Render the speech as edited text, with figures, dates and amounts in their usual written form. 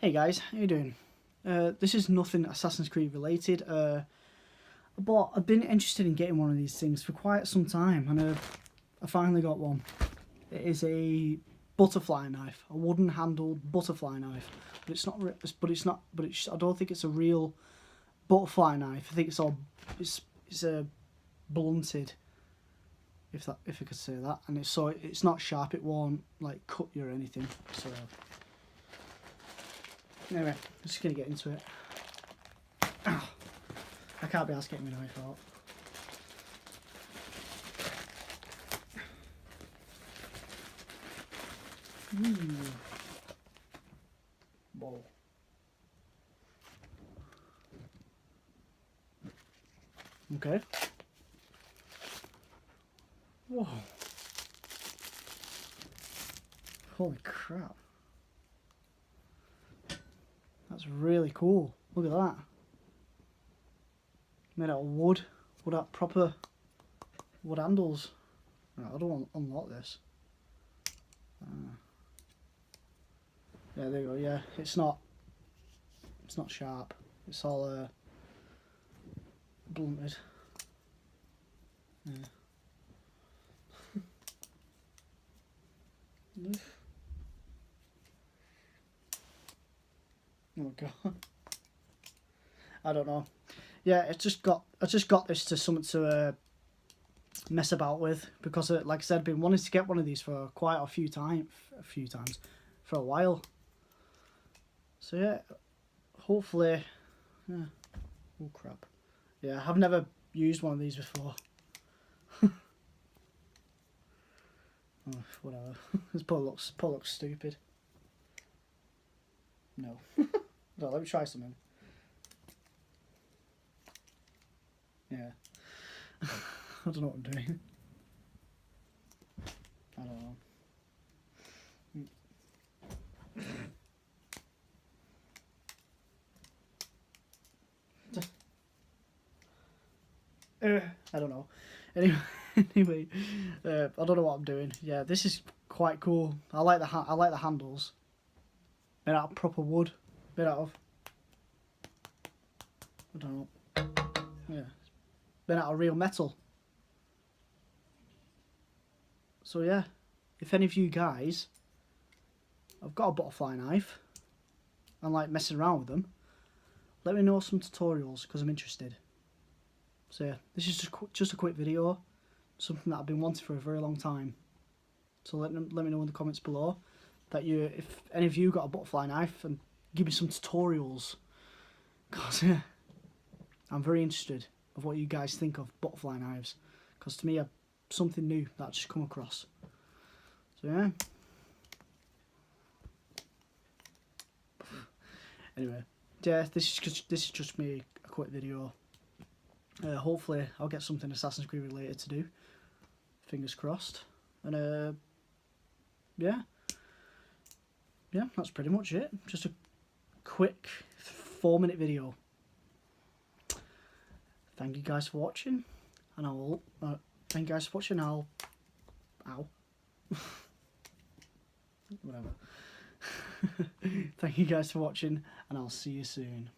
Hey guys, how you doing? This is nothing Assassin's Creed related, but I've been interested in getting one of these things for quite some time, and I finally got one. It is a butterfly knife, a wooden-handled butterfly knife, but it's not. I don't think it's a real butterfly knife. I think it's a blunted, if I could say that, and it's not sharp. It won't like cut you or anything. So. Anyway, I'm just going to get into it. Oh, I can't be asked getting my knife out. Whoa. Okay. Whoa. Holy crap. That's really cool. Look at that. Made out of wood. Proper wood handles. Right, I don't want to unlock this. Yeah, there you go. Yeah, it's not sharp. It's all blunted. Yeah. Oh god. I don't know. Yeah, I just got this to something to mess about with because, like I said, I've been wanting to get one of these for quite a few times, for a while. So yeah, hopefully, yeah. Oh crap. Yeah, I've never used one of these before. Oh, whatever. This probably looks stupid. No. No, let me try something. Yeah. I don't know what I'm doing. I don't know. I don't know. Anyway, I don't know what I'm doing. Yeah, this is quite cool. I like the handles. Made out of proper wood. Made out of, I don't know. Yeah, made out of real metal. So yeah, if any of you guys have got a butterfly knife and like messing around with them, let me know some tutorials because I'm interested. So yeah, this is just a quick video, something that I've been wanting for a very long time. So let me know in the comments below if any of you got a butterfly knife, and give me some tutorials, because yeah, I'm very interested of what you guys think of butterfly knives, because to me, something new that I've just come across. So yeah. Anyway, yeah, this is just me, a quick video. Hopefully I'll get something Assassin's Creed related to do. Fingers crossed. And yeah, that's pretty much it. Just a quick 4-minute video. Thank you guys for watching, and ow. Whatever. Thank you guys for watching, and I'll see you soon.